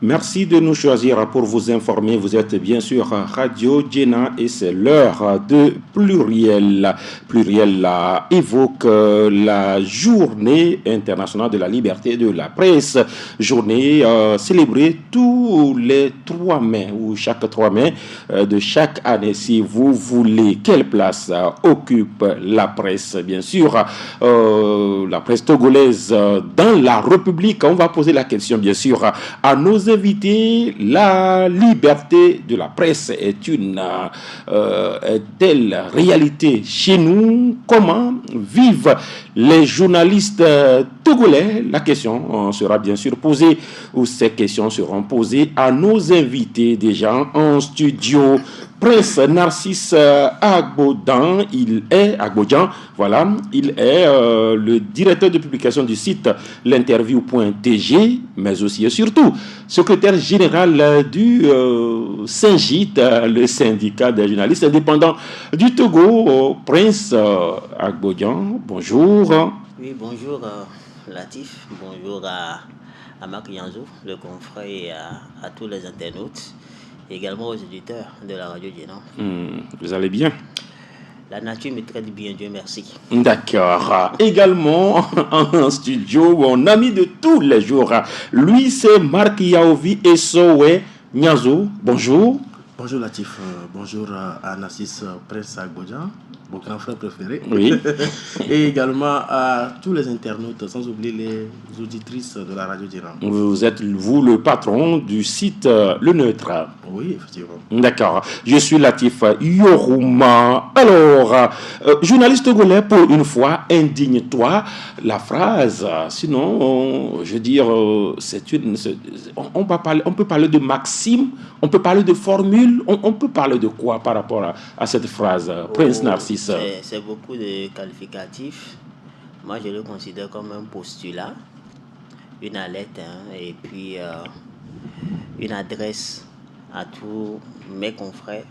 Merci de nous choisir pour vous informer. Vous êtes bien sûr Radio Djena et c'est l'heure de Pluriel. Pluriel évoque la journée internationale de la liberté de la presse. Journée célébrée tous les 3 mai ou chaque 3 mai de chaque année. Si vous voulez, quelle place occupe la presse? Bien sûr, la presse togolaise dans la République. On va poser la question, bien sûr, à nos invités. La liberté de la presse est une telle réalité chez nous. Comment vivent les journalistes togolais? La question sera bien sûr posée, ou ces questions seront posées à nos invités déjà en studio. Prince Narcisse Agbodjan, il est le directeur de publication du site l'interview.tg, mais aussi et surtout secrétaire général du SYNJIT, le syndicat des journalistes indépendants du Togo. Prince Agbodjan, bonjour. Oui, bonjour Latif, bonjour à Marc Yanzou, le confrère, et à tous les internautes. Également aux éditeurs de la radio Djena. Vous allez bien? La nature me traite bien, Dieu merci. D'accord. Également en studio, mon ami de tous les jours, lui c'est Marc Yaovi et Sowe Nyazo. Bonjour. Bonjour Latif, bonjour à Narcisse Prince Agbodjan, mon grand frère préféré. Oui. Et également à tous les internautes, sans oublier les auditrices de la radio Djena. Vous êtes, vous, le patron du site Le Neutre. Oui, effectivement. D'accord. Je suis Latif Yorouma. Alors, journaliste togolais, pour une fois, indigne-toi. La phrase, sinon, je veux dire, on peut parler de maxime, on peut parler de formule, on peut parler de quoi par rapport à cette phrase, Prince Narcisse? C'est beaucoup de qualificatifs. Moi, je le considère comme un postulat, une alerte, et puis une adresse à tous mes confrères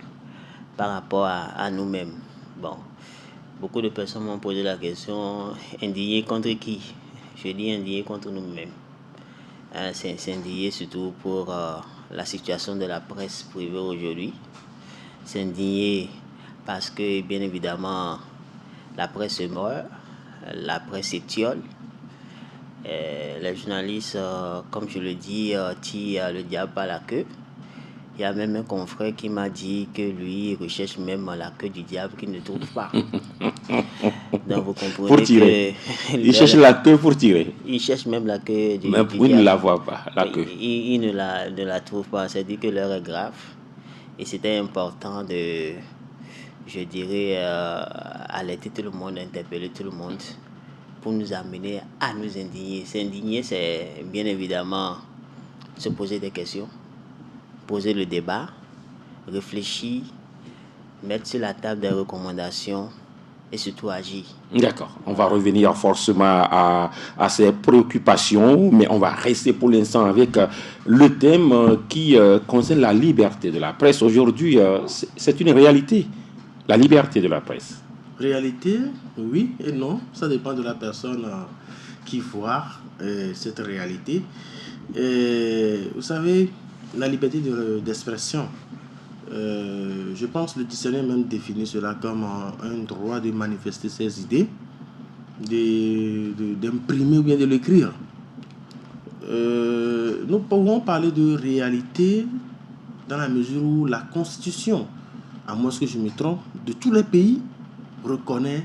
par rapport à nous-mêmes. Bon, beaucoup de personnes m'ont posé la question, indigné contre qui? Je dis indigné contre nous-mêmes. C'est indigné surtout pour la situation de la presse privée aujourd'hui. C'est indigné parce que, bien évidemment, la presse se meurt, la presse étiole. Les journalistes, comme je le dis, tirent le diable par la queue. Il y a même un confrère qui m'a dit que lui, il recherche même la queue du diable qu'il ne trouve pas. Donc vous comprenez pour tirer. Il cherche la queue pour tirer. Il cherche même la queue du mais diable. Il ne la voit pas, la queue. Il ne la trouve pas. C'est-à-dire que l'heure est grave. Et c'était important de, je dirais, alerter tout le monde, interpeller tout le monde pour nous amener à nous indigner. S'indigner, c'est bien évidemment se poser des questions, poser le débat, réfléchir, mettre sur la table des recommandations et surtout agir. D'accord. On va revenir forcément à ces préoccupations, mais on va rester pour l'instant avec le thème qui concerne la liberté de la presse. Aujourd'hui, c'est une réalité, la liberté de la presse. Réalité, oui et non. Ça dépend de la personne qui voit cette réalité. Et, vous savez, la liberté d'expression, je pense que le dictionnaire même définit cela comme un droit de manifester ses idées, d'imprimer ou bien de l'écrire. Nous pouvons parler de réalité dans la mesure où la Constitution, à moins que je me trompe, de tous les pays reconnaît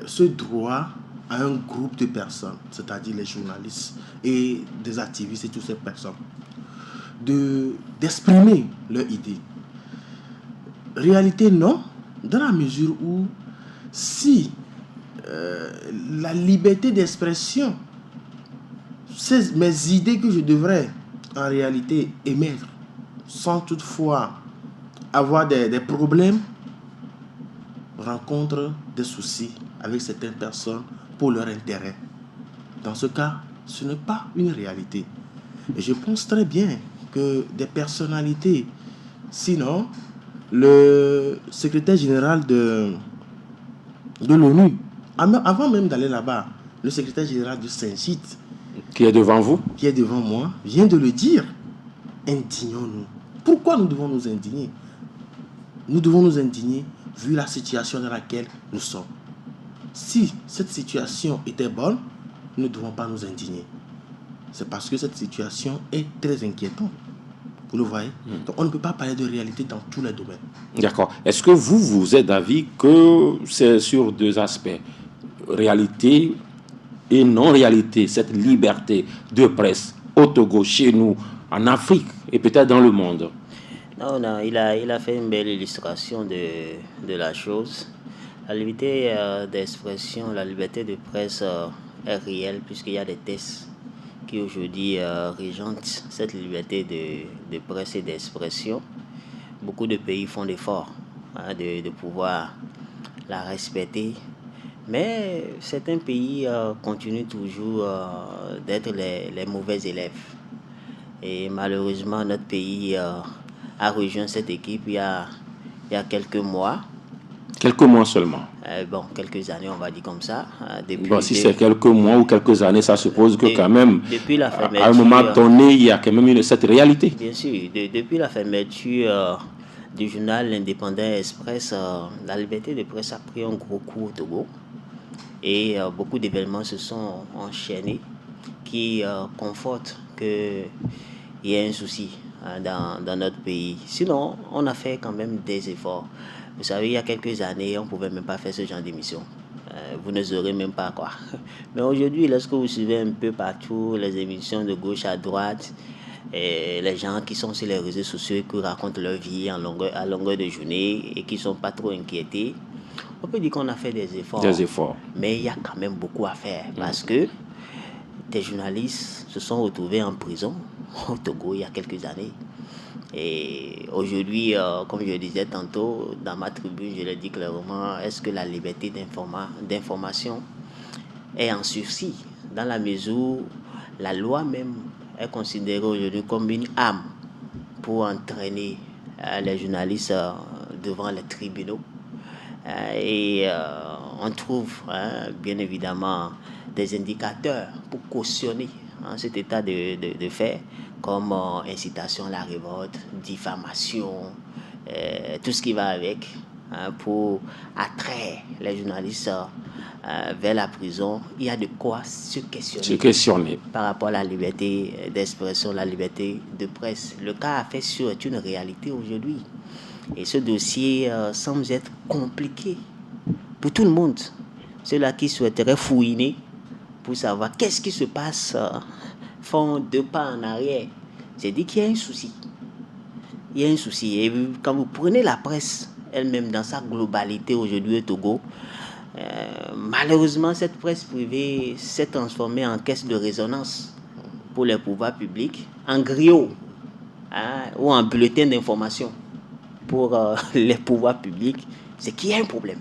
ce droit à un groupe de personnes, c'est-à-dire les journalistes et des activistes et toutes ces personnes, d'exprimer leurs idées. Réalité, non, dans la mesure où si la liberté d'expression, mes idées que je devrais en réalité émettre sans toutefois avoir des problèmes, rencontrent des soucis avec certaines personnes pour leur intérêt. Dans ce cas, ce n'est pas une réalité. Et je pense très bien que des personnalités, sinon le secrétaire général de l'ONU, avant même d'aller là-bas, le secrétaire général du SYNJIT, qui est devant vous, qui est devant moi, vient de le dire. indignons-nous. Pourquoi nous devons nous indigner? Nous devons nous indigner vu la situation dans laquelle nous sommes. Si cette situation était bonne, nous ne devons pas nous indigner. C'est parce que cette situation est très inquiétante. Vous le voyez? Donc on ne peut pas parler de réalité dans tous les domaines. D'accord. Est-ce que vous êtes d'avis que c'est sur deux aspects, réalité et non-réalité, cette liberté de presse au Togo, chez nous, en Afrique et peut-être dans le monde? Non, il a fait une belle illustration de la chose. La liberté d'expression, la liberté de presse est réelle puisqu'il y a des tests qui aujourd'hui régentent cette liberté de presse et d'expression. Beaucoup de pays font l'effort de pouvoir la respecter, mais certains pays continuent toujours d'être les mauvais élèves. Et malheureusement, notre pays a rejoint cette équipe il y a quelques mois. Quelques mois seulement. Quelques années, on va dire comme ça. Si c'est quelques mois ou quelques années, ça suppose que quand même, depuis la fermeture, à un moment donné, il y a quand même cette réalité. Bien sûr, depuis la fermeture du journal L'Indépendant Express, la liberté de presse a pris un gros coup au Togo. Et beaucoup d'événements se sont enchaînés qui confortent qu'il y a un souci dans notre pays. Sinon, on a fait quand même des efforts. Vous savez, il y a quelques années, on ne pouvait même pas faire ce genre d'émission. Vous ne saurez même pas quoi. Mais aujourd'hui, lorsque vous suivez un peu partout les émissions de gauche à droite, et les gens qui sont sur les réseaux sociaux qui racontent leur vie à longueur de journée et qui ne sont pas trop inquiétés, on peut dire qu'on a fait des efforts. Mais il y a quand même beaucoup à faire parce que des journalistes se sont retrouvés en prison au Togo il y a quelques années. Et aujourd'hui, comme je le disais tantôt, dans ma tribune, je l'ai dit clairement, est-ce que la liberté d'information est en sursis dans la mesure où la loi même est considérée aujourd'hui comme une arme pour entraîner les journalistes devant les tribunaux. Et on trouve bien évidemment des indicateurs pour cautionner cet état de fait, comme incitation à la révolte, diffamation, tout ce qui va avec, pour attraire les journalistes vers la prison. Il y a de quoi se questionner par rapport à la liberté d'expression, la liberté de presse. Le cas à fait sûr est une réalité aujourd'hui. Et ce dossier semble être compliqué pour tout le monde. Ceux-là qui souhaiteraient fouiner pour savoir qu'est-ce qui se passe font deux pas en arrière. C'est dit qu'il y a un souci. Il y a un souci. Et quand vous prenez la presse elle-même dans sa globalité aujourd'hui au Togo, malheureusement, cette presse privée s'est transformée en caisse de résonance pour les pouvoirs publics, en griot ou en bulletin d'information pour les pouvoirs publics. C'est qu'il y a un problème.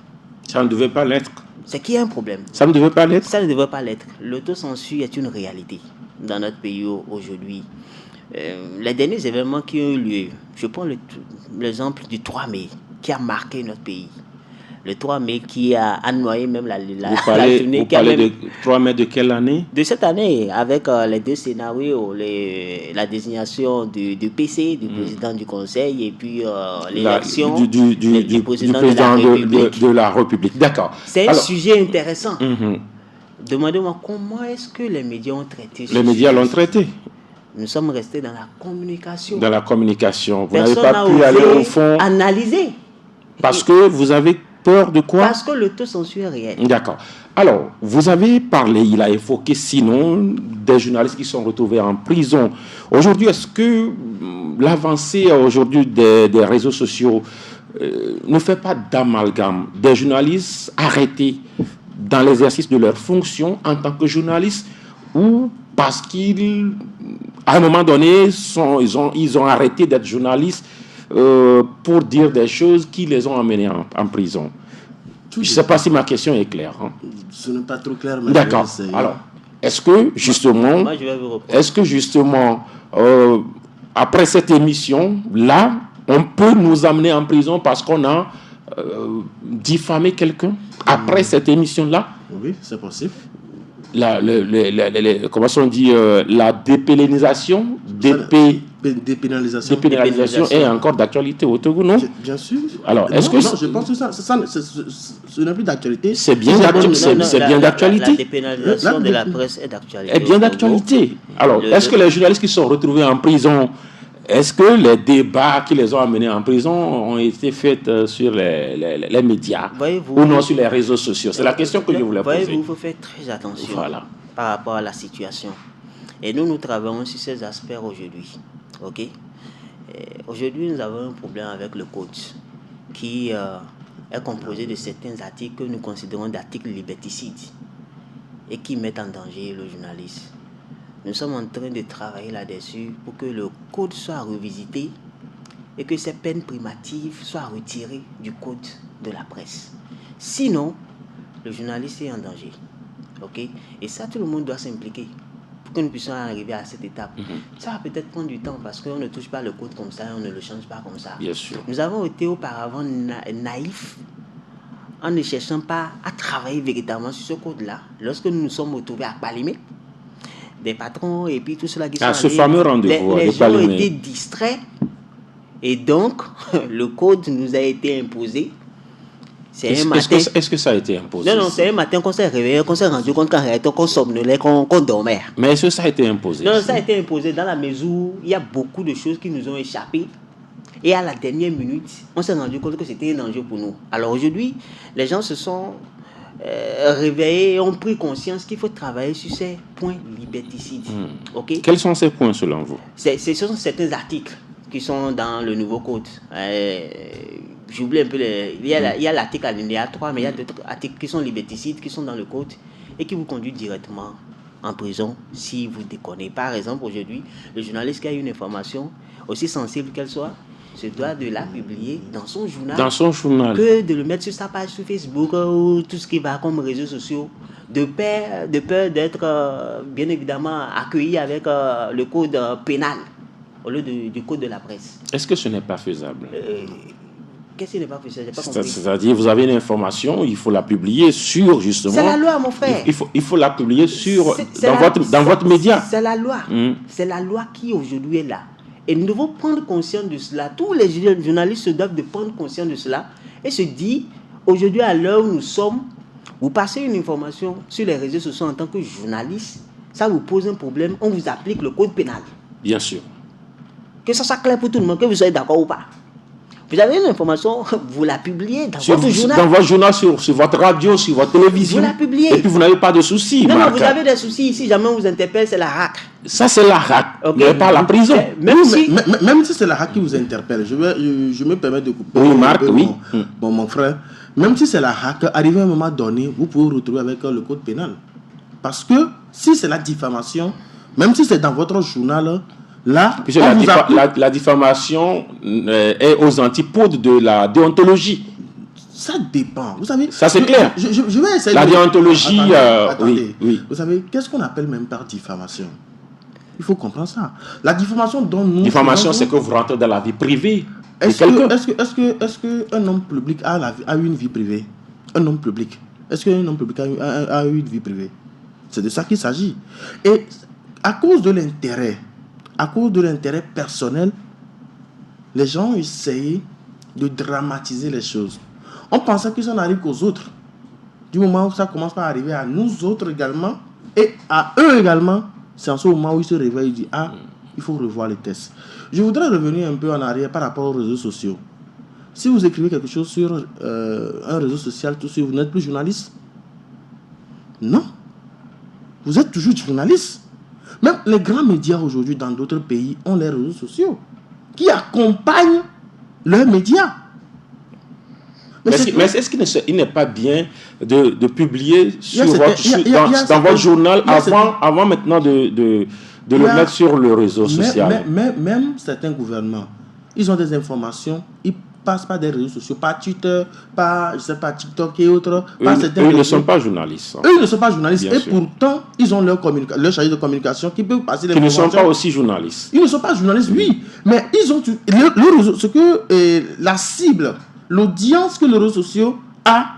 Ça ne devait pas l'être. C'est qu'il y a un problème. Ça ne devait pas l'être. Ça ne devait pas l'être. L'autocensure est une réalité dans notre pays aujourd'hui. Les derniers événements qui ont eu lieu, je prends l'exemple du 3 mai qui a marqué notre pays. Le 3 mai qui a noyé même la journée. Vous parlez de 3 mai de quelle année? De cette année, avec les deux scénarios, la désignation du PC, du président du Conseil, et puis l'élection du président de la République. D'accord. C'est un sujet intéressant. Demandez-moi comment est-ce que les médias ont traité ça. Les médias l'ont traité. Nous sommes restés dans la communication. Dans la communication. Vous n'avez pas pu aller au fond. Analyser. Parce que vous avez peur de quoi? Parce que l'autocensure est réelle. D'accord. Alors, vous avez parlé, il a évoqué sinon des journalistes qui sont retrouvés en prison. Aujourd'hui, est-ce que l'avancée aujourd'hui des réseaux sociaux ne fait pas d'amalgame des journalistes arrêtés dans l'exercice de leur fonction en tant que journalistes, ou parce qu'ils, à un moment donné, ils ont arrêté d'être journalistes pour dire des choses qui les ont amenés en prison? Je ne sais pas si ma question est claire. Ce n'est pas trop clair. Mais d'accord. Alors, est-ce que justement, après cette émission-là, on peut nous amener en prison parce qu'on a diffamé quelqu'un après cette émission-là? Oui, c'est possible. Comment on dit, la dépénalisation, dépénalisation. Dépénalisation est encore d'actualité au Togo, non? Bien sûr. Alors, est-ce que... Non, je pense que ce n'est plus d'actualité. C'est bien d'actualité. La dépénalisation de la presse est d'actualité. Est bien d'actualité. Alors, est-ce que les journalistes qui sont retrouvés en prison, est-ce que les débats qui les ont amenés en prison ont été faits sur les médias ou non sur les réseaux sociaux? C'est la question que je voulais poser. Voyez-vous, il faut faire très attention par rapport à la situation. Et nous travaillons sur ces aspects aujourd'hui. Ok? Aujourd'hui, nous avons un problème avec le code qui est composé de certains articles que nous considérons d'articles liberticides et qui mettent en danger le journaliste. Nous sommes en train de travailler là-dessus pour que le code soit revisité et que ces peines primitives soient retirées du code de la presse. Sinon, le journaliste est en danger. Okay? Et ça, tout le monde doit s'impliquer pour que nous puissions arriver à cette étape. Ça va peut-être prendre du temps parce qu'on ne touche pas le code comme ça et on ne le change pas comme ça. Bien sûr. Nous avons été auparavant naïfs en ne cherchant pas à travailler véritablement sur ce code-là. Lorsque nous nous sommes retrouvés à Palimé, des patrons et puis tout cela qui sont ce fameux rendez-vous, les gens ont été distraits et donc le code nous a été imposé. Est-ce que ça a été imposé? Non, c'est un matin qu'on s'est réveillé, qu'on s'est rendu compte qu'en réalité qu'on somnolait, qu'on dormait. Mais est-ce que ça a été imposé? Non, ça a été imposé dans la mesure où il y a beaucoup de choses qui nous ont échappé. Et à la dernière minute, on s'est rendu compte que c'était un enjeu pour nous. Alors aujourd'hui, les gens se sont réveillés et ont pris conscience qu'il faut travailler sur ces points liberticides. Okay? Quels sont ces points selon vous? Ce sont certains articles qui sont dans le nouveau code. J'oublie un peu, il y a l'article alinéa 3, mais il y a d'autres articles qui sont liberticides, qui sont dans le code et qui vous conduisent directement en prison si vous déconnez. Par exemple, aujourd'hui, le journaliste qui a une information, aussi sensible qu'elle soit, se doit de la publier dans son journal. Dans son journal. Que de le mettre sur sa page sur Facebook ou tout ce qui va comme réseaux sociaux, de peur d'être bien évidemment accueilli avec le code pénal au lieu du code de la presse. Est-ce que ce n'est pas faisable? Qu'est-ce qui n'est pas faisable? J'ai pas compris. C'est-à-dire, vous avez une information, il faut la publier sur, justement... C'est la loi, mon frère. Il faut la publier dans votre média. C'est la loi. C'est la loi qui aujourd'hui est là. Et nous devons prendre conscience de cela. Tous les journalistes se doivent de prendre conscience de cela et se dire, aujourd'hui, à l'heure où nous sommes, vous passez une information sur les réseaux sociaux en tant que journaliste, ça vous pose un problème, on vous applique le code pénal. Bien sûr. Que ça soit clair pour tout le monde, que vous soyez d'accord ou pas. Vous avez une information, vous la publiez dans votre journal. Dans votre journal, sur votre radio, sur votre télévision. Vous la publiez. Et puis vous n'avez pas de soucis. Non, vous avez des soucis. Si jamais on vous interpelle, c'est la RAC. Ça, c'est la RAC, mais pas la prison. Même si c'est la RAC qui vous interpelle, je me permets de couper. Oui, Marc, oui. Mon frère, même si c'est la RAC, arrivé à un moment donné, vous pouvez vous retrouver avec le code pénal. Parce que si c'est la diffamation, même si c'est dans votre journal, là, la diffamation est aux antipodes de la déontologie. Ça dépend. Vous savez, ça c'est clair. Je vais essayer la déontologie, attendez. Oui. Vous savez, qu'est-ce qu'on appelle même par diffamation? Il faut comprendre ça. La diffamation dont nous... Diffamation, c'est que vous rentrez dans la vie privée de quelqu'un. Est-ce qu'un homme public a une vie privée? Un homme public. Est-ce qu'un homme public a une vie privée? C'est de ça qu'il s'agit. Et à cause de l'intérêt personnel, les gens ont essayé de dramatiser les choses. On pensait que ça n'arrive qu'aux autres. Du moment où ça commence par arriver à nous autres également, et à eux également, c'est en ce moment où ils se réveillent et disent, il faut revoir les tests. Je voudrais revenir un peu en arrière par rapport aux réseaux sociaux. Si vous écrivez quelque chose sur un réseau social, tout de suite, vous n'êtes plus journaliste? Non. Vous êtes toujours journaliste. Même les grands médias aujourd'hui dans d'autres pays ont les réseaux sociaux qui accompagnent leurs médias. Mais est-ce qu'il n'est pas bien de publier dans votre journal avant maintenant de le mettre sur le réseau social? Même certains gouvernements, ils ont des informations, ils passent par des réseaux sociaux, par Twitter, par TikTok et autres. Eux ne sont pas journalistes. Eux ne sont pas journalistes. Bien et sûr. Pourtant, ils ont leur chargé de communication qui peut passer les informations. Ils ne sont pas aussi journalistes. Ils ne sont pas journalistes, oui. Mais ils ont ce que la cible, l'audience que les réseaux sociaux a,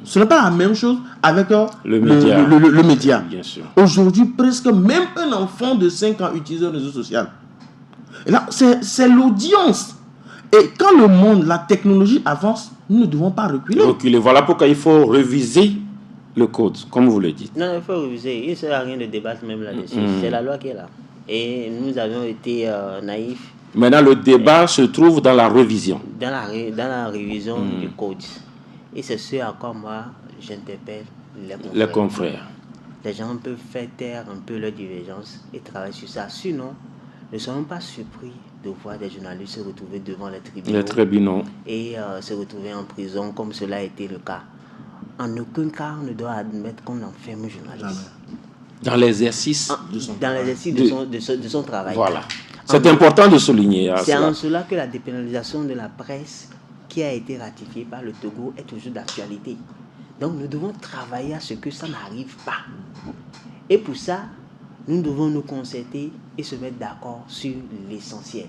ce n'est pas la même chose avec le média. Bien sûr. Aujourd'hui, presque même un enfant de 5 ans utilise un réseau social. Là, c'est l'audience. Et quand le monde, la technologie avance, nous ne devons pas reculer. Voilà pourquoi il faut réviser le code, comme vous le dites. Non, il faut réviser. Il ne sert à rien de débattre même là-dessus. C'est la loi qui est là. Et nous avons été naïfs. Maintenant, le débat se trouve dans la révision. Dans la révision du code. Et c'est ce à quoi moi, j'interpelle les confrères. Les gens peuvent faire taire un peu leur divergence et travailler sur ça. Sinon, ne serons pas surpris de voir des journalistes se retrouver devant les tribunaux. Et se retrouver en prison comme cela a été le cas. En aucun cas, on ne doit admettre qu'on enferme un journaliste. Dans l'exercice de son travail. Voilà. C'est important de souligner. C'est en cela que la dépénalisation de la presse qui a été ratifiée par le Togo est toujours d'actualité. Donc nous devons travailler à ce que ça n'arrive pas. Et pour ça, nous devons nous concerter et se mettre d'accord sur l'essentiel.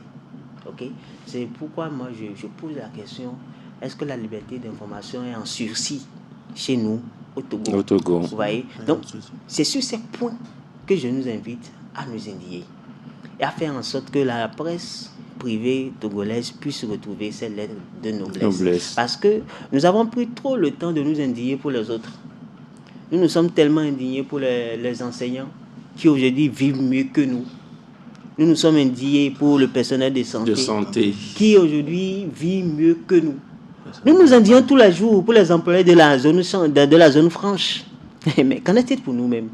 Okay? C'est pourquoi moi je pose la question, est-ce que la liberté d'information est en sursis chez nous au Togo? Vous voyez? Donc c'est sur ces points que je nous invite à nous indigner et à faire en sorte que la presse privée togolaise puisse retrouver ses lettres de noblesse. Parce que nous avons pris trop le temps de nous indigner pour les autres. Nous nous sommes tellement indignés pour les enseignants qui aujourd'hui vivent mieux que nous. Nous nous sommes indignés pour le personnel de santé. Qui aujourd'hui vit mieux que nous. Nous nous indignons tous les jours pour les employés de la zone franche. Mais qu'en est-il pour nous-mêmes?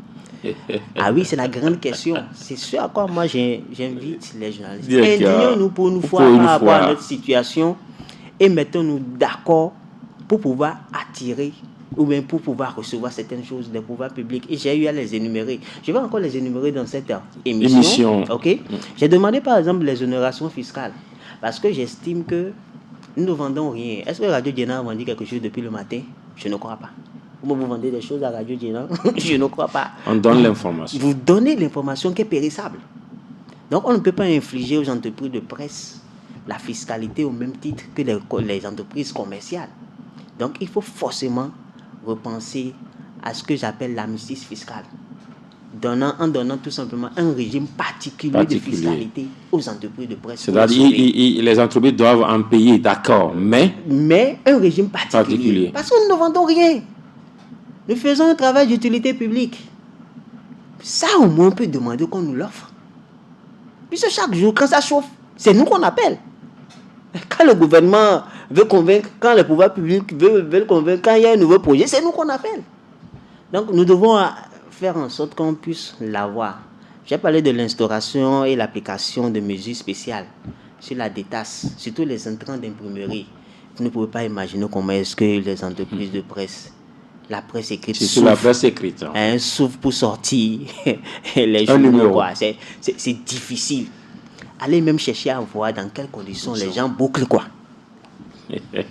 Ah oui, c'est la grande question. C'est ce à quoi moi j'invite les journalistes. Indignons-nous pour une fois par rapport à notre situation et mettons-nous d'accord pour pouvoir attirer ou bien pour pouvoir recevoir certaines choses des pouvoirs publics. Et j'ai eu à les énumérer. Je vais encore les énumérer dans cette émission. Okay? J'ai demandé par exemple l'exonération fiscale parce que j'estime que nous ne vendons rien. Est-ce que Radio Djena a vendu quelque chose depuis le matin? Je ne crois pas. Vous vendez des choses à Radio Djena? Je ne crois pas. On donne l'information. Vous donnez l'information qui est périssable. Donc on ne peut pas infliger aux entreprises de presse la fiscalité au même titre que les entreprises commerciales. Donc il faut forcément repenser à ce que j'appelle l'amnistie fiscale. En donnant tout simplement un régime particulier de fiscalité aux entreprises de presse. C'est-à-dire les entreprises doivent en payer, d'accord, mais un régime particulier. Parce que nous ne vendons rien. Nous faisons un travail d'utilité publique. Ça, au moins, on peut demander qu'on nous l'offre. Puisque chaque jour, quand ça chauffe, c'est nous qu'on appelle. Quand le gouvernement veut convaincre, quand les pouvoirs publics veulent convaincre, quand il y a un nouveau projet, c'est nous qu'on appelle. Donc, nous devons faire en sorte qu'on puisse l'avoir. J'ai parlé de l'instauration et l'application de mesures spéciales sur la détasse, surtout les intrants d'imprimerie. Vous ne pouvez pas imaginer comment est-ce que les entreprises de presse, la presse écrite, souffrent pour sortir les journaux. C'est difficile. Allez même chercher à voir dans quelles conditions les gens bouclent quoi.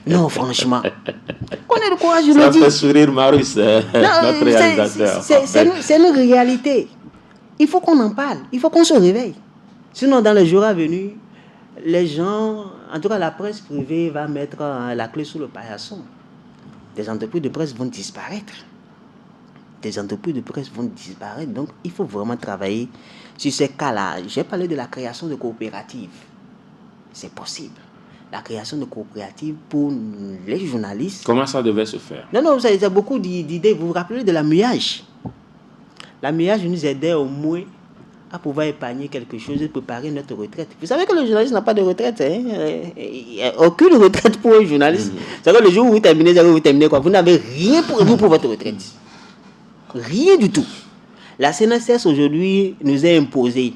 Non, franchement. On a le courage, je le dis. Ça fait sourire Marius, notre réalisateur. C'est une réalité. Il faut qu'on en parle. Il faut qu'on se réveille. Sinon, dans les jours à venir, les gens, en tout cas la presse privée, va mettre la clé sous le paillasson. Des entreprises de presse vont disparaître. Donc, il faut vraiment travailler sur ces cas-là. J'ai parlé de la création de coopératives. C'est possible. La création de coopératives pour les journalistes. Comment ça devait se faire? Non, vous avez beaucoup d'idées. Vous vous rappelez de la MUAGE? La MUAGE nous aidait au moins à pouvoir épargner quelque chose et préparer notre retraite. Vous savez que le journaliste n'a pas de retraite. Il n'y a aucune retraite pour un journaliste. C'est-à-dire que le jour où vous terminez quoi? Vous n'avez rien pour vous pour votre retraite. Rien du tout. La CNSS aujourd'hui nous a imposé.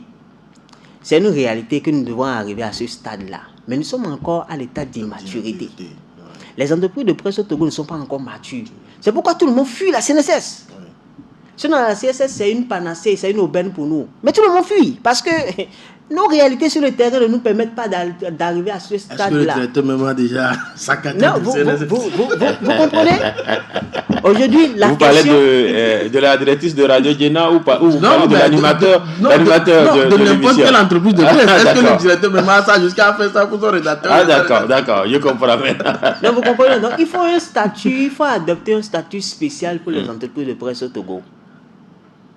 C'est une réalité que nous devons arriver à ce stade-là. Mais nous sommes encore à l'état d'immaturité. Les entreprises de presse au Togo ne sont pas encore matures. C'est pourquoi tout le monde fuit la CNSS. Sinon, la CNSS, c'est une panacée, c'est une aubaine pour nous. Mais tout le monde fuit parce que nos réalités sur le terrain ne nous permettent pas d'arriver à ce stade-là. Est-ce que le directeur même a déjà saccagé la CNSS? Vous comprenez? Aujourd'hui, vous parlez de la directrice de Radio Djena ou vous parlez de l'animateur de n'importe quelle entreprise de presse. Est-ce que le directeur même a ça jusqu'à faire ça pour son rédacteur? Ah d'accord, je comprends maintenant. Non, vous comprenez? Donc, il faut adopter un statut spécial pour les entreprises de presse au Togo.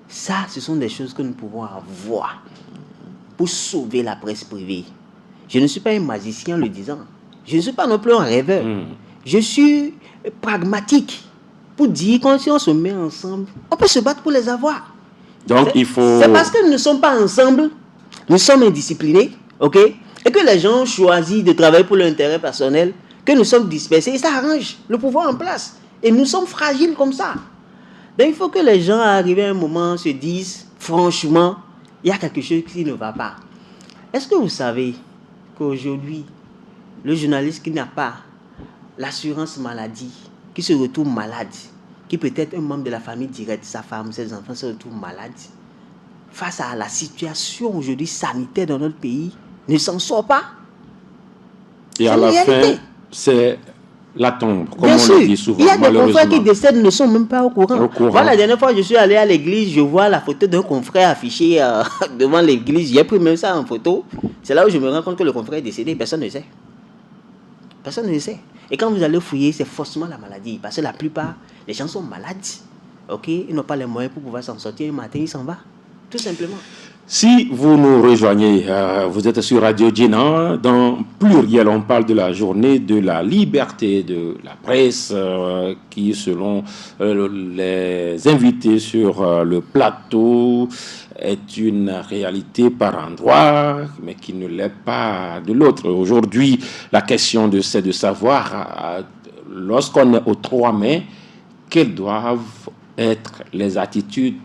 Ça, ce sont des choses que nous pouvons avoir pour sauver la presse privée. Je ne suis pas un magicien le disant. Je ne suis pas non plus un rêveur. Je suis pragmatique pour dire que si on se met ensemble, on peut se battre pour les avoir. Donc, il faut... C'est parce que nous ne sommes pas ensemble, nous sommes indisciplinés, ok? Et que les gens choisissent de travailler pour leur intérêt personnel, que nous sommes dispersés, et ça arrange le pouvoir en place. Et nous sommes fragiles comme ça. Donc, il faut que les gens, arrivés à un moment, se disent, franchement, il y a quelque chose qui ne va pas. Est-ce que vous savez qu'aujourd'hui, le journaliste qui n'a pas l'assurance maladie, qui se retrouve malade, qui peut être un membre de la famille directe, sa femme, ses enfants se retrouvent malades, face à la situation aujourd'hui sanitaire dans notre pays, ne s'en sort pas. Et à la fin, c'est la tombe, comme Bien on sûr, le dit souvent. Il y a des confrères qui décèdent, ne sont même pas au courant. Voilà, la dernière fois, je suis allé à l'église, je vois la photo d'un confrère affiché devant l'église. J'ai pris même ça en photo. C'est là où je me rends compte que le confrère est décédé. Personne ne sait. Personne ne sait. Et quand vous allez fouiller, c'est forcément la maladie. Parce que la plupart, les gens sont malades. Ok, ils n'ont pas les moyens pour pouvoir s'en sortir. Un matin, ils s'en vont. Tout simplement. Si vous nous rejoignez, vous êtes sur Radio Djena. Dans Pluriel, on parle de la journée de la liberté de la presse qui, selon les invités sur le plateau, est une réalité par endroit, mais qui ne l'est pas de l'autre. Aujourd'hui, la question c'est de savoir, lorsqu'on est au 3 mai, quelles doivent être les attitudes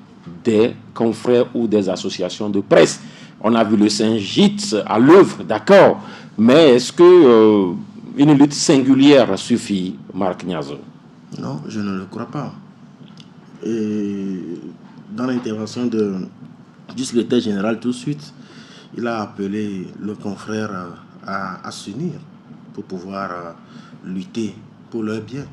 des confrères ou des associations de presse. On a vu le Saint-Gitz à l'œuvre, d'accord, mais est-ce que une lutte singulière suffit, Marc Niazo? Non, je ne le crois pas. Et dans l'intervention du secrétaire général, tout de suite, il a appelé le confrère à s'unir pour pouvoir lutter pour leur bien.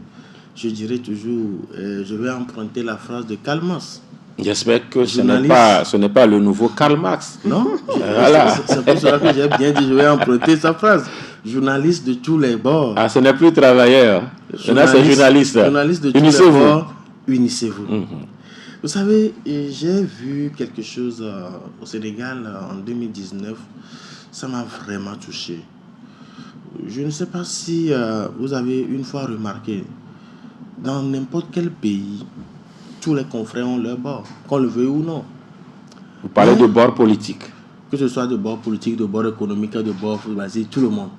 Je dirais toujours, je vais emprunter la phrase de Karl Marx. J'espère que ce n'est pas le nouveau Karl Marx. Non, voilà. C'est pour cela que j'ai bien dit, je vais emprunter sa phrase. Journaliste de tous les bords. Ah, ce n'est plus travailleur. C'est journaliste. Journaliste de tous les bords, unissez-vous. Vous savez, j'ai vu quelque chose au Sénégal en 2019. Ça m'a vraiment touché. Je ne sais pas si vous avez une fois remarqué, dans n'importe quel pays, tous les confrères ont leur bord, qu'on le veuille ou non. Vous parlez de bord politique. Que ce soit de bord politique, de bord économique, de bord footballistique, tout le monde.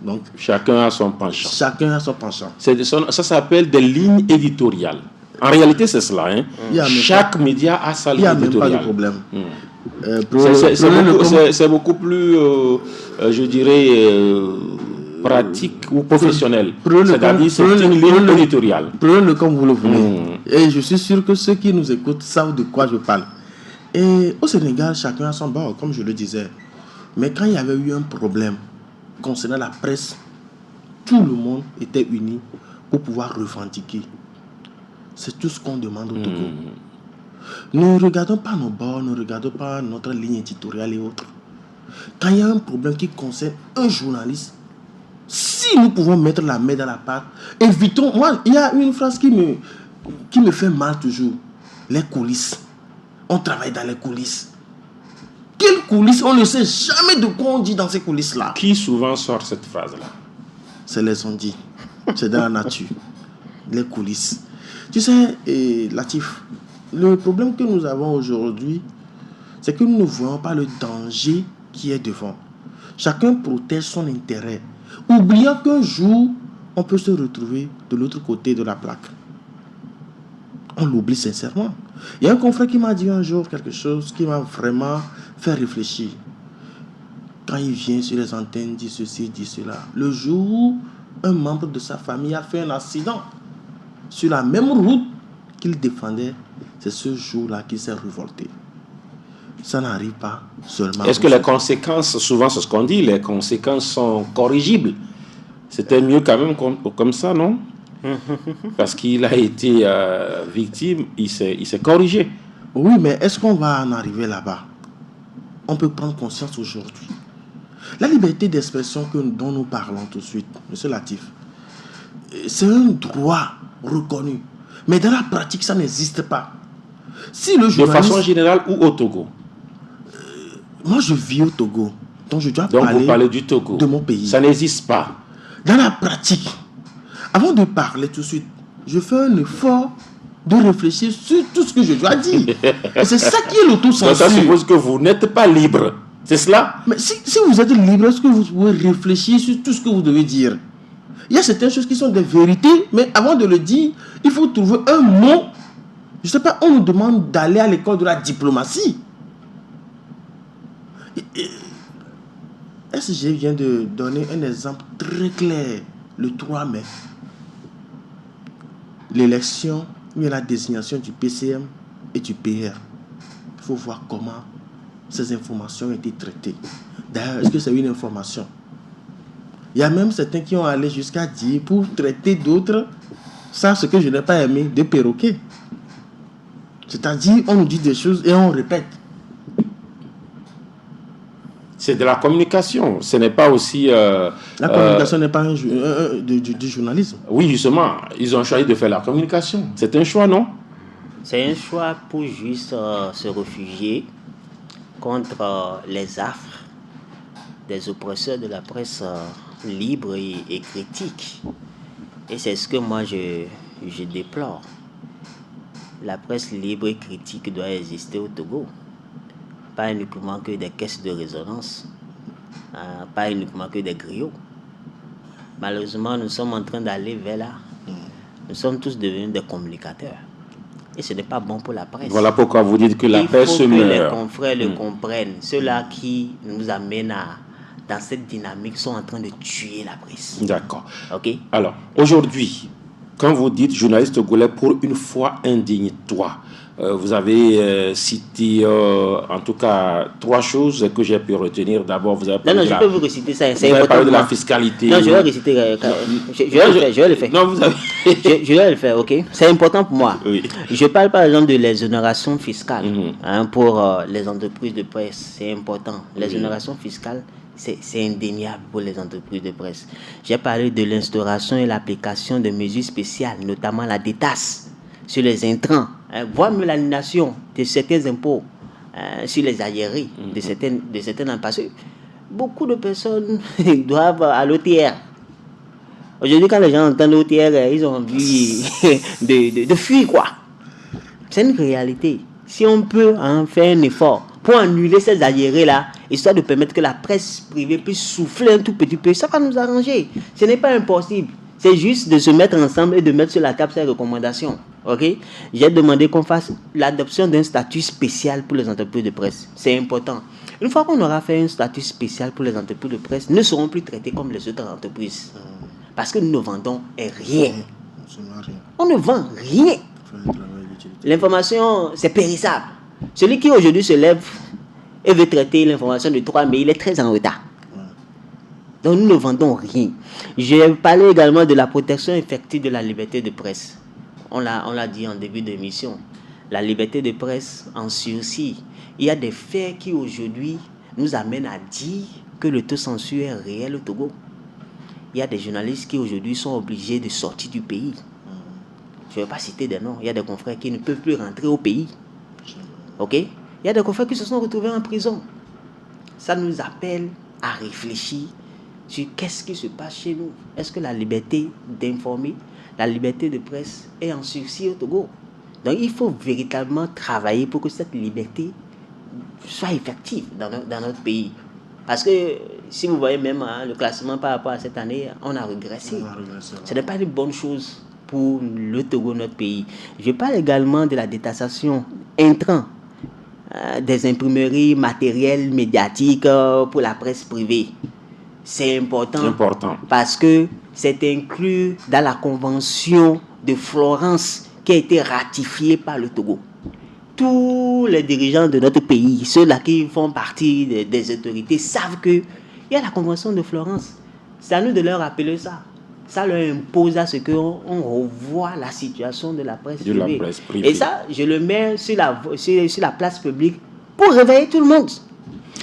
Donc, chacun a son penchant. Chacun a son penchant. Ça s'appelle des lignes éditoriales. En réalité, c'est cela. Hein. Chaque média a sa ligne éditoriale. Il n'y a même pas de problème. C'est beaucoup plus, je dirais, pratique ou professionnel. C'est-à-dire c'est une ligne éditoriale. Prenez-le comme vous le voulez. Et je suis sûr que ceux qui nous écoutent savent de quoi je parle. Et au Sénégal, chacun a son bord, comme je le disais. Mais quand il y avait eu un problème concernant la presse, tout le monde était uni pour pouvoir revendiquer. C'est tout ce qu'on demande au Togo. Ne regardons pas nos bords, ne regardons pas notre ligne éditoriale et autres. Quand il y a un problème qui concerne un journaliste, si nous pouvons mettre la main dans la pâte, évitons. Moi, il y a une phrase qui me fait mal toujours. Les coulisses. On travaille dans les coulisses. Quelles coulisses? On ne sait jamais de quoi on dit dans ces coulisses-là. Qui souvent sort cette phrase-là? C'est les on-dit. C'est dans la nature. Les coulisses. Tu sais, Latif, le problème que nous avons aujourd'hui, c'est que nous ne voyons pas le danger qui est devant. Chacun protège son intérêt, oubliant qu'un jour, on peut se retrouver de l'autre côté de la plaque. On l'oublie sincèrement. Il y a un confrère qui m'a dit un jour quelque chose qui m'a vraiment fait réfléchir. Quand il vient sur les antennes, dit ceci, dit cela. Le jour où un membre de sa famille a fait un accident sur la même route qu'il défendait, c'est ce jour-là qu'il s'est révolté. Ça n'arrive pas seulement. Est-ce que les conséquences, souvent c'est ce qu'on dit, les conséquences sont corrigibles? C'était mieux quand même comme ça, non? Parce qu'il a été victime, il s'est corrigé. Oui, mais est-ce qu'on va en arriver là-bas? On peut prendre conscience aujourd'hui. La liberté d'expression dont nous parlons tout de suite, M. Latif, c'est un droit reconnu. Mais dans la pratique, ça n'existe pas. Si le journaliste... De façon générale ou au Togo? Moi, je vis au Togo. Donc je dois Donc parler vous parlez du Togo. de mon pays. Ça n'existe pas. Dans la pratique, avant de parler tout de suite, je fais un effort de réfléchir sur tout ce que je dois dire. Et c'est ça qui est Donc ça l'autocensure. suppose que vous n'êtes pas libre. C'est cela? Mais si vous êtes libre, est-ce que vous pouvez réfléchir sur tout ce que vous devez dire? Il y a certaines choses qui sont des vérités, mais avant de le dire, il faut trouver un mot. Je ne sais pas, on nous demande d'aller à l'école de la diplomatie. SG vient de donner un exemple très clair le 3 mai. L'élection, il y a la désignation du PCM et du PR. Il faut voir comment ces informations ont été traitées. D'ailleurs, est-ce que c'est une information? Il y a même certains qui ont allé jusqu'à dire, pour traiter d'autres, ça, ce que je n'ai pas aimé, de perroquet. C'est-à-dire, on nous dit des choses et on répète. C'est de la communication. Ce n'est pas aussi... La communication n'est pas du journalisme. Oui, justement. Ils ont choisi de faire la communication. C'est un choix, non? C'est un choix pour juste se réfugier contre les affres des oppresseurs de la presse libre et critique. Et c'est ce que moi je déplore. La presse libre et critique doit exister au Togo. Pas uniquement que des caisses de résonance, pas uniquement que des griots. Malheureusement, nous sommes en train d'aller vers là. Nous sommes tous devenus des communicateurs. Et ce n'est pas bon pour la presse. Voilà pourquoi vous dites que la presse se meurt. Il faut que les confrères le comprennent. Ceux-là qui nous amènent dans cette dynamique sont en train de tuer la presse. D'accord. Ok. Alors, aujourd'hui, quand vous dites journaliste togolais, pour une fois indigne-toi, vous avez cité en tout cas 3 choses que j'ai pu retenir. D'abord, vous avez parlé je peux vous reciter ça. Vous avez parlé de la fiscalité. Non, je vais reciter. Je vais le faire. Non, vous avez... je vais le faire, ok. C'est important pour moi. Oui. Je parle par exemple de l'exonération fiscale pour les entreprises de presse. C'est important. L'exonération fiscale, c'est indéniable pour les entreprises de presse. J'ai parlé de l'instauration et l'application de mesures spéciales, notamment la détaxe sur les intrants, voire même l'annulation de certains impôts sur les arriérés de certains parce que beaucoup de personnes doivent à l'OTR. Aujourd'hui, quand les gens entendent l'OTR, ils ont envie de fuir, quoi. C'est une réalité. Si on peut faire un effort pour annuler ces arriérés-là, histoire de permettre que la presse privée puisse souffler un tout petit peu, ça va nous arranger. Ce n'est pas impossible. C'est juste de se mettre ensemble et de mettre sur la table ces recommandations. Okay? J'ai demandé qu'on fasse l'adoption d'un statut spécial pour les entreprises de presse. C'est important. Une fois qu'on aura fait un statut spécial pour les entreprises de presse, ne seront plus traités comme les autres entreprises. Parce que nous ne vendons rien. On ne vend rien. L'information, c'est périssable. Celui qui aujourd'hui se lève et veut traiter l'information de 3 mai, il est très en retard. Donc nous ne vendons rien. J'ai parlé également de la protection effective de la liberté de presse. On l'a dit en début d'émission. La liberté de presse en sursis. Il y a des faits qui aujourd'hui nous amènent à dire que le taux de censure est réel au Togo. Il y a des journalistes qui aujourd'hui sont obligés de sortir du pays. Je ne vais pas citer des noms. Il y a des confrères qui ne peuvent plus rentrer au pays. Ok? Il y a des confrères qui se sont retrouvés en prison. Ça nous appelle à réfléchir sur qu'est-ce qui se passe chez nous. Est-ce que la liberté d'informer, la liberté de presse est en sursis au Togo? Donc il faut véritablement travailler pour que cette liberté soit effective dans notre pays. Parce que si vous voyez même le classement par rapport à cette année, on a régressé. Ce n'est pas une bonne chose pour le Togo, notre pays. Je parle également de la détaxation intrant des imprimeries matérielles médiatiques pour la presse privée. C'est important parce que c'est inclus dans la convention de Florence qui a été ratifiée par le Togo. Tous les dirigeants de notre pays, ceux-là qui font partie des autorités, savent qu'il y a la convention de Florence. C'est à nous de leur rappeler ça. Ça leur impose à ce qu'on revoie la situation de la presse privée. Et ça, je le mets sur la place publique pour réveiller tout le monde.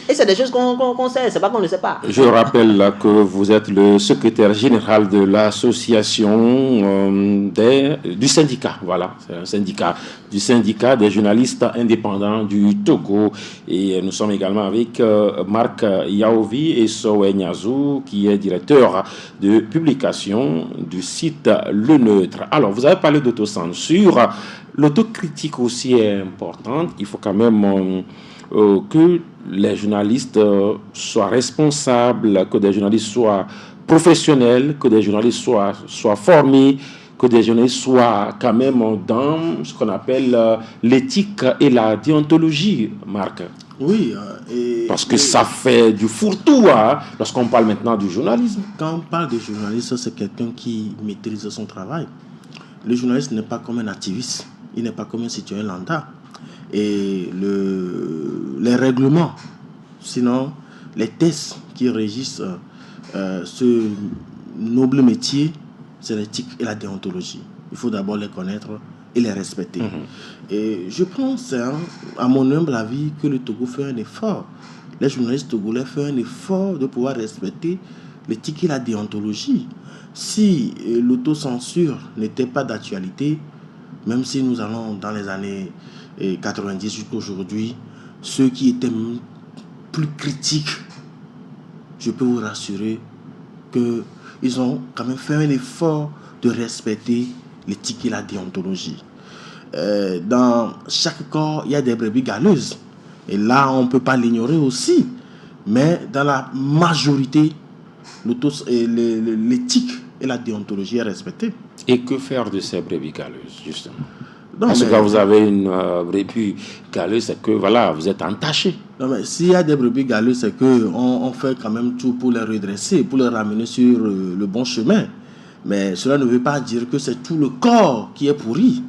Et c'est des choses qu'on sait, c'est pas qu'on ne sait pas. Je rappelle là que vous êtes le secrétaire général de l'association du syndicat, voilà, c'est un syndicat, du syndicat des journalistes indépendants du Togo. Et nous sommes également avec Marc Yaovi et Sowe Nyazou, qui est directeur de publication du site Le Neutre. Alors, vous avez parlé d'autocensure. L'autocritique aussi est importante. Il faut quand même que les journalistes soient responsables, que des journalistes soient professionnels, que des journalistes soient formés, que des journalistes soient quand même dans ce qu'on appelle l'éthique et la déontologie, Marc. Oui. Parce que ça fait du fourre-tout lorsqu'on parle maintenant du journalisme. Quand on parle de journaliste, c'est quelqu'un qui maîtrise son travail. Le journaliste n'est pas comme un activiste, il n'est pas comme un citoyen lambda. Et les règlements, sinon les tests qui régissent ce noble métier, c'est l'éthique et la déontologie. Il faut d'abord les connaître et les respecter. Et je pense, à mon humble avis, que le Togo fait un effort. Les journalistes togolais font un effort de pouvoir respecter l'éthique et la déontologie. Si l'autocensure n'était pas d'actualité, même si nous allons dans les années 90 jusqu'à aujourd'hui, ceux qui étaient plus critiques, je peux vous rassurer qu'ils ont quand même fait un effort de respecter l'éthique et la déontologie. Dans chaque corps, il y a des brebis galeuses. Et là, on ne peut pas l'ignorer aussi. Mais dans la majorité, l'éthique et la déontologie est respectée. Et que faire de ces brebis galeuses, justement? Parce que quand vous avez une brebis galeuse, c'est que voilà, vous êtes entaché. Non, mais s'il y a des brebis galeuses, c'est qu'on fait quand même tout pour les redresser, pour les ramener sur le bon chemin. Mais cela ne veut pas dire que c'est tout le corps qui est pourri.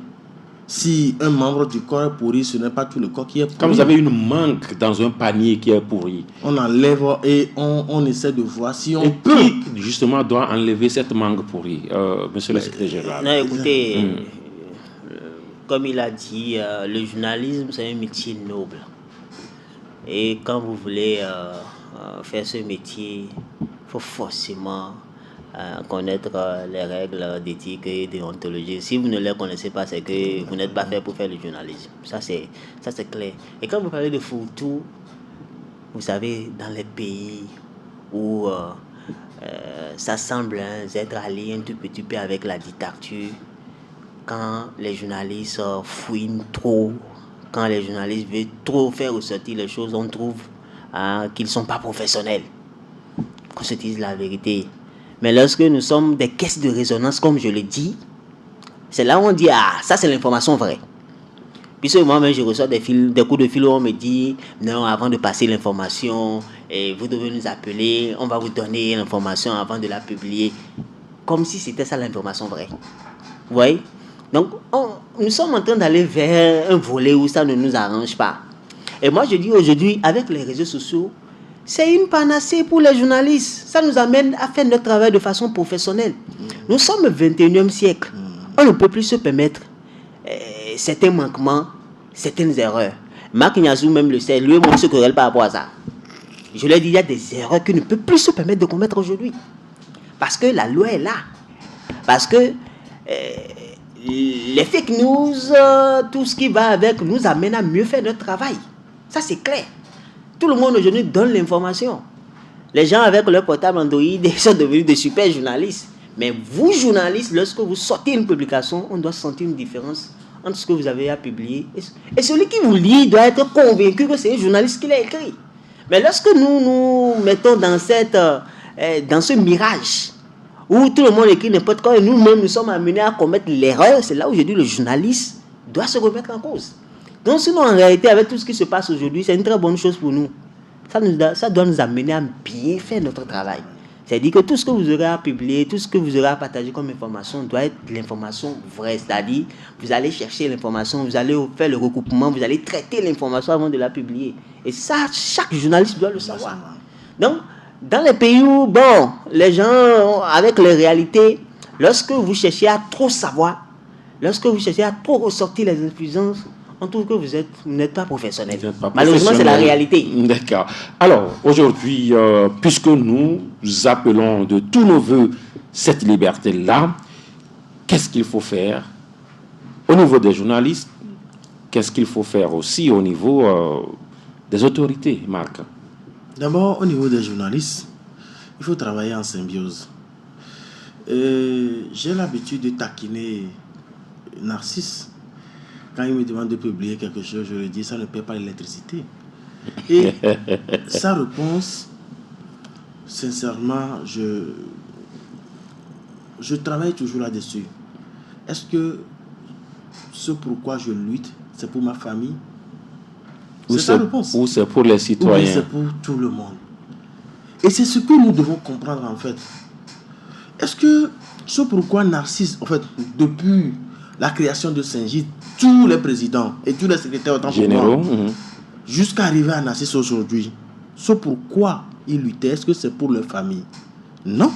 Si un membre du corps est pourri, ce n'est pas tout le corps qui est pourri. Quand vous avez une mangue dans un panier qui est pourri, on enlève et on essaie de voir si on peut. Qui, justement, doit enlever cette mangue pourrie, monsieur le secrétaire général? Non, écoutez, comme il a dit, le journalisme, c'est un métier noble. Et quand vous voulez faire ce métier, il faut forcément connaître les règles d'éthique et de déontologie. Si vous ne les connaissez pas, c'est que vous n'êtes pas fait pour faire le journalisme. Ça, c'est clair. Et quand vous parlez de fourre-tout, vous savez, dans les pays où ça semble être allé un tout petit peu avec la dictature, quand les journalistes fouinent trop, quand les journalistes veulent trop faire ressortir les choses, on trouve qu'ils ne sont pas professionnels. Qu'on se dise la vérité. Mais lorsque nous sommes des caisses de résonance, comme je l'ai dit, c'est là où on dit, ça c'est l'information vraie. Puisque moi-même, je reçois des coups de fil où on me dit, non, avant de passer l'information, vous devez nous appeler, on va vous donner l'information avant de la publier. Comme si c'était ça l'information vraie. Vous voyez? Donc, nous sommes en train d'aller vers un volet où ça ne nous arrange pas. Et moi, je dis aujourd'hui, avec les réseaux sociaux, c'est une panacée pour les journalistes. Ça nous amène à faire notre travail de façon professionnelle. Nous sommes au 21e siècle. On ne peut plus se permettre certains manquements, certaines erreurs. Marc Nyazou même le sait, lui-même se querelle par rapport à ça. Je lui ai dit, il y a des erreurs qu'il ne peut plus se permettre de commettre aujourd'hui. Parce que la loi est là. Parce que les fake news, tout ce qui va avec, nous amène à mieux faire notre travail. Ça, c'est clair. Tout le monde aujourd'hui donne l'information. Les gens avec leur portable Android sont devenus des super journalistes. Mais vous, journalistes, lorsque vous sortez une publication, on doit sentir une différence entre ce que vous avez à publier. Et celui qui vous lit doit être convaincu que c'est un journaliste qui l'a écrit. Mais lorsque nous nous mettons dans ce mirage, où tout le monde écrit n'importe quoi, et nous-mêmes nous sommes amenés à commettre l'erreur, c'est là où je dis le journaliste doit se remettre en cause. Donc sinon, en réalité, avec tout ce qui se passe aujourd'hui, c'est une très bonne chose pour nous. Ça doit nous amener à bien faire notre travail. C'est-à-dire que tout ce que vous aurez à publier, tout ce que vous aurez à partager comme information doit être l'information vraie. C'est-à-dire, vous allez chercher l'information, vous allez faire le recoupement, vous allez traiter l'information avant de la publier. Et ça, chaque journaliste doit le savoir. Donc, dans les pays où, les gens, avec les réalités, lorsque vous cherchez à trop savoir, lorsque vous cherchez à trop ressortir les influences, on trouve que vous n'êtes pas professionnel. Malheureusement, c'est la réalité. D'accord. Alors, aujourd'hui, puisque nous appelons de tous nos voeux cette liberté-là, qu'est-ce qu'il faut faire au niveau des journalistes? Qu'est-ce qu'il faut faire aussi au niveau des autorités, Marc? D'abord, au niveau des journalistes, il faut travailler en symbiose. J'ai l'habitude de taquiner Narcisse. Quand il me demande de publier quelque chose, je lui dis ça ne paie pas l'électricité. Et sa réponse, sincèrement, je travaille toujours là-dessus. Est-ce que ce pourquoi je lutte, c'est pour ma famille? C'est sa réponse. Ou c'est pour les citoyens? Ou c'est pour tout le monde. Et c'est ce que nous devons comprendre en fait. Est-ce que ce pourquoi Narcisse, en fait, depuis la création de Saint-Gilles, tous les présidents et tous les secrétaires autant généraux, jusqu'à arriver à Narcisse aujourd'hui, ce pourquoi il luttait, est-ce que c'est pour leur famille? Non,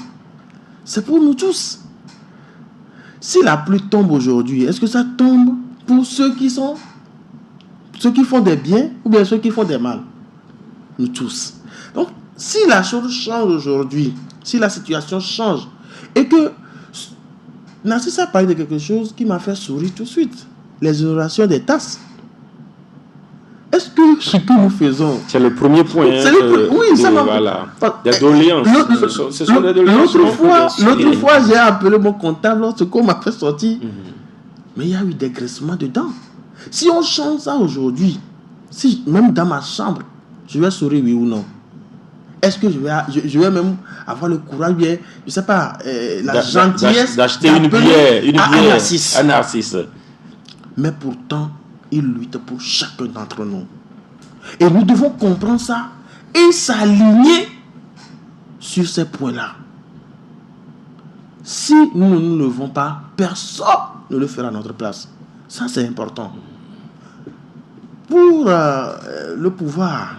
c'est pour nous tous. Si la pluie tombe aujourd'hui, est-ce que ça tombe pour ceux qui font des biens ou bien ceux qui font des mal? Nous tous. Donc, si la chose change aujourd'hui, si la situation change, et que Narcisse a parlé de quelque chose qui m'a fait sourire tout de suite, les honorations des tasses. Est-ce que ce que nous faisons... C'est le premier point. Oui, ça va. Voilà. Des doléances. Ce sont des doléances. L'autre fois, j'ai appelé mon comptable lorsqu'on m'a fait sortir. Mais il y a eu des graissements dedans. Si on change ça aujourd'hui, si même dans ma chambre, je vais sourire, oui ou non? Est-ce que je vais même avoir le courage, je ne sais pas, la gentillesse d'acheter une bière à Narcisse. Mais pourtant, il lutte pour chacun d'entre nous. Et nous devons comprendre ça et s'aligner sur ces points-là. Si nous ne nous levons pas, personne ne le fera à notre place. Ça, c'est important. Pour le pouvoir,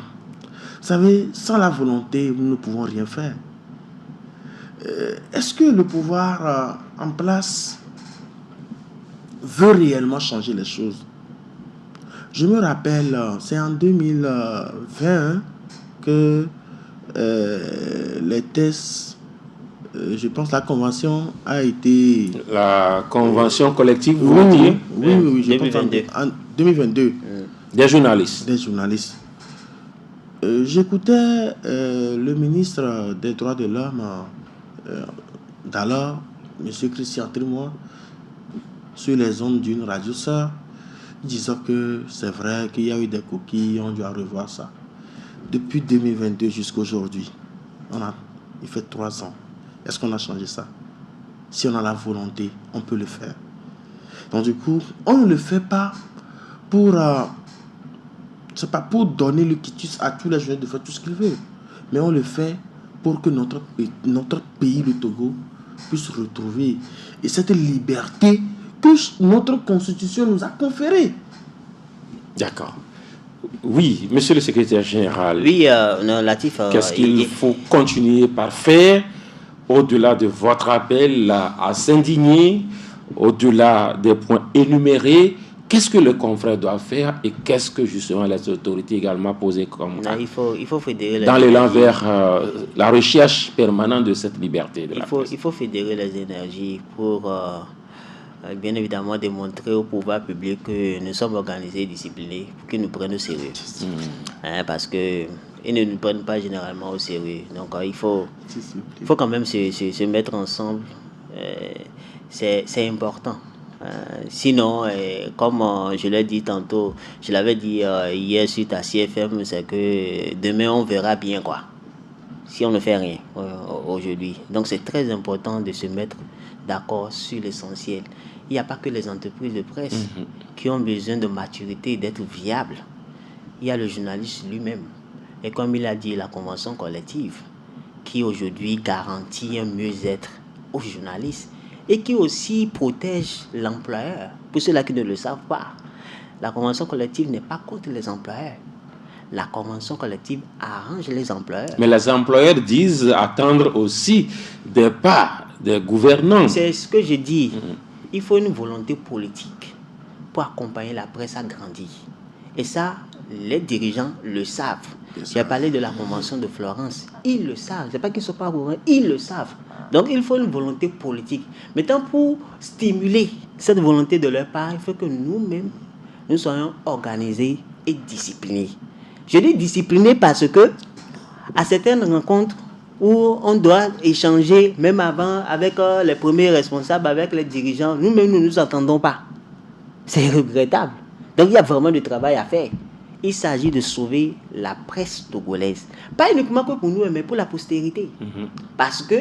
vous savez, sans la volonté, nous ne pouvons rien faire. Est-ce que le pouvoir en place veut réellement changer les choses? Je me rappelle, c'est en 2020 que les tests, je pense la convention a été... La convention collective, vous dites? Oui, je pense en 2022. Des journalistes. Des journalistes. J'écoutais le ministre des Droits de l'Homme d'alors, M. Christian Trimois, sur les ondes d'une radio sœur, disant que c'est vrai qu'il y a eu des coquilles, on doit revoir ça. Depuis 2022 jusqu'à aujourd'hui, il fait 3 ans. Est-ce qu'on a changé ça? Si on a la volonté, on peut le faire. Donc du coup, on ne le fait pas pour... c'est pas pour donner le quitus à tous les jeunes de faire tout ce qu'ils veulent. Mais on le fait pour que notre pays, le Togo, puisse retrouver et cette liberté que notre constitution nous a conférée. D'accord. Oui, monsieur le secrétaire général. Oui, Latif. Qu'est-ce qu'il faut continuer par faire au-delà de votre appel à s'indigner, au-delà des points énumérés? Qu'est-ce que le confrère doit faire et qu'est-ce que justement les autorités également posées comme il faut fédérer dans l'élan vers la recherche permanente de cette liberté? Il faut fédérer les énergies pour bien évidemment démontrer au pouvoir public que nous sommes organisés et disciplinés, pour qu'ils nous prennent au sérieux. Parce qu'ils ne nous prennent pas généralement au sérieux. Donc il faut quand même se mettre ensemble. C'est important. Sinon, comme je l'ai dit tantôt, je l'avais dit hier suite à CFM, c'est que demain on verra bien quoi, si on ne fait rien aujourd'hui. Donc c'est très important de se mettre d'accord sur l'essentiel. Il n'y a pas que les entreprises de presse qui ont besoin de maturité et d'être viables. Il y a le journaliste lui-même. Et comme il a dit, la convention collective qui aujourd'hui garantit un mieux-être aux journalistes et qui aussi protège l'employeur. Pour ceux-là qui ne le savent pas, la convention collective n'est pas contre les employeurs. La convention collective arrange les employeurs. Mais les employeurs disent attendre aussi des parts des gouvernants. C'est ce que je dis. Il faut une volonté politique pour accompagner la presse à grandir. Et ça, les dirigeants le savent. J'ai parlé de la convention de Florence. Ils le savent. Ce n'est pas qu'ils ne sont pas au courant. Ils le savent. Donc, il faut une volonté politique. Maintenant, pour stimuler cette volonté de leur part, il faut que nous-mêmes, nous soyons organisés et disciplinés. Je dis disciplinés parce que, à certaines rencontres où on doit échanger, même avant, avec les premiers responsables, avec les dirigeants, nous-mêmes, nous ne nous entendons pas. C'est regrettable. Donc, il y a vraiment du travail à faire. Il s'agit de sauver la presse togolaise. Pas uniquement que pour nous, mais pour la postérité. Parce que,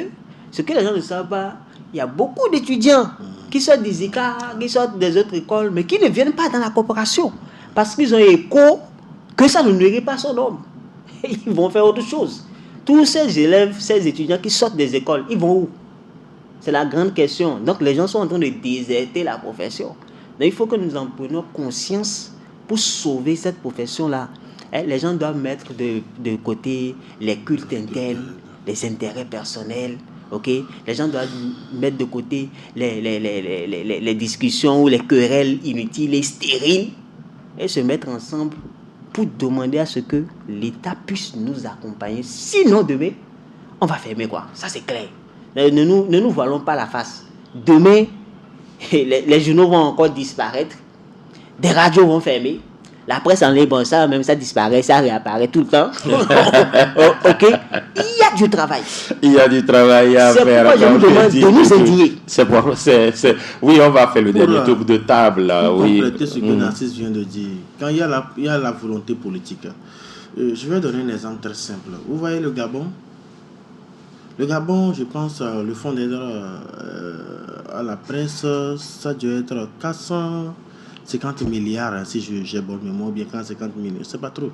ce que les gens ne savent pas, il y a beaucoup d'étudiants qui sortent des ICA, qui sortent des autres écoles, mais qui ne viennent pas dans la coopération. Parce qu'ils ont écho que ça ne nourrit pas son homme. Ils vont faire autre chose. Tous ces élèves, ces étudiants qui sortent des écoles, ils vont où? C'est la grande question. Donc, les gens sont en train de déserter la profession. Donc, il faut que nous en prenions conscience pour sauver cette profession-là. Les gens doivent mettre de côté les cultes internes, les intérêts personnels. Okay? Les gens doivent mettre de côté les discussions ou les querelles inutiles et stériles et se mettre ensemble pour demander à ce que l'État puisse nous accompagner. Sinon, demain, on va fermer quoi. Ça, c'est clair. Ne nous voilons pas la face. Demain, les journaux vont encore disparaître. Des radios vont fermer. La presse en libre, ça, même ça disparaît, ça réapparaît tout le temps. Ok? Il y a du travail. Il y a du travail à faire. C'est pourquoi je vous demande de nous indigner. Oui, on va faire le dernier tour de table. Pour Oui. compléter ce que Narcisse vient de dire, quand il y a la volonté politique, je vais donner un exemple très simple. Vous voyez le Gabon? Le Gabon, je pense, le fonds d'aide à la presse, ça doit être 450 milliards, hein, si j'ai bonne mémoire, ou bien 450 millions, je ne sais pas trop.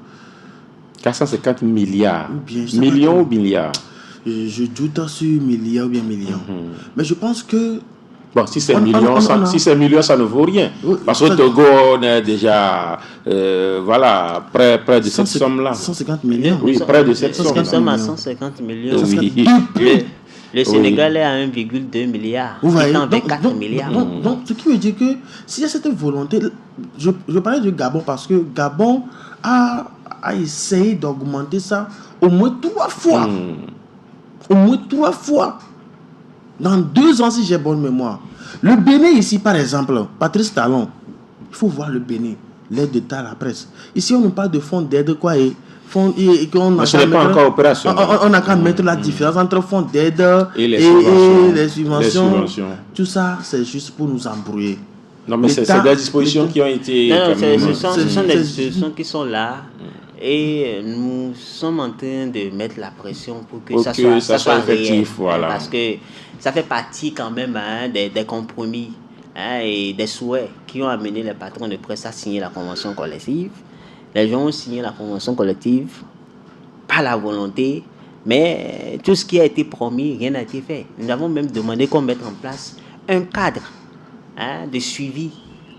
450 milliards. Ou bien, Millions ou milliards? Je doute sur milliards ou bien millions. Mais je pense que... Bon, si c'est millions, ça ne vaut rien. Oui, parce que Togo, on est déjà voilà, près de cette somme-là. 150 millions. Oui, près de cette somme. Nous sommes à 150 millions. Oui. Le Sénégal est à 1,2 milliard. Vous voyez, donc, 4 milliards. Donc, ce qui veut dire que s'il y a cette volonté, je parlais du Gabon parce que Gabon a essayé d'augmenter ça au moins 3 fois. Au moins 3 fois. Dans 2 ans, si j'ai bonne mémoire. Le Bénin ici, par exemple, Patrice Talon, il faut voir le Bénin, l'aide d'État à la presse. Ici, on nous parle de fonds d'aide, quoi, et ce n'est pas encore opérationnel. On a qu'à mettre la différence entre fonds d'aide et les subventions. Tout ça, c'est juste pour nous embrouiller. Non, mais c'est des dispositions qui ont été... Non, ce sont des dispositions qui sont là. Et nous sommes en train de mettre la pression pour que ça soit effectif. Voilà. Parce que ça fait partie quand même des compromis et des souhaits qui ont amené les patrons de presse à signer la convention collective. Les gens ont signé la convention collective, pas la volonté, mais tout ce qui a été promis, rien n'a été fait. Nous avons même demandé qu'on mette en place un cadre de suivi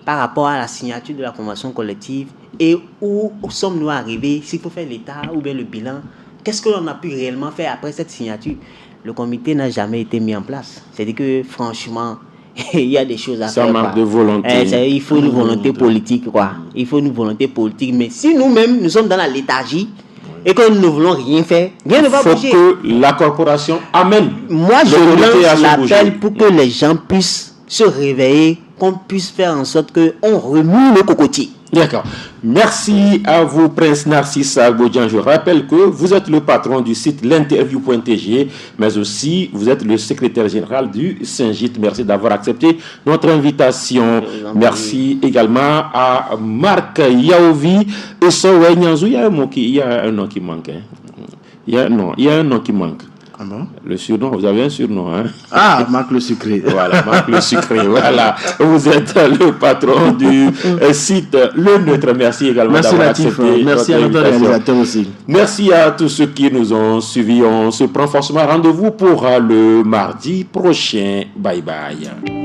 par rapport à la signature de la convention collective et où sommes-nous arrivés, s'il faut faire l'état ou bien le bilan, qu'est-ce que l'on a pu réellement faire après cette signature. Le comité n'a jamais été mis en place. C'est-à-dire que franchement, il y a des choses à faire. Ça manque de volonté. Il faut une volonté politique, quoi. Il faut une volonté politique. Mais si nous-mêmes, nous sommes dans la léthargie et que nous ne voulons rien faire, rien ne va bouger. Il faut que la corporation amène. Moi, je lance l'appel pour que les gens puissent se réveiller, qu'on puisse faire en sorte qu'on remue le cocotier. D'accord. Merci à vous, Prince Narcisse Agbodjan. Je rappelle que vous êtes le patron du site l'interview.tg, mais aussi vous êtes le secrétaire général du Saint-Gite. Merci d'avoir accepté notre invitation. Merci également à Marc Yaovi et Sowe Nyanzou. Il y a un nom qui manque. Il y a un nom qui manque. Ah bon? Le surnom, vous avez un surnom, hein? Ah, Marc le Sucré. Voilà, Marc le Sucré, voilà. Vous êtes le patron du site Le Neutre. Merci également d'avoir accepté. Merci à notre réalisateur aussi. Merci à tous ceux qui nous ont suivis. On se prend forcément rendez-vous pour le mardi prochain. Bye bye.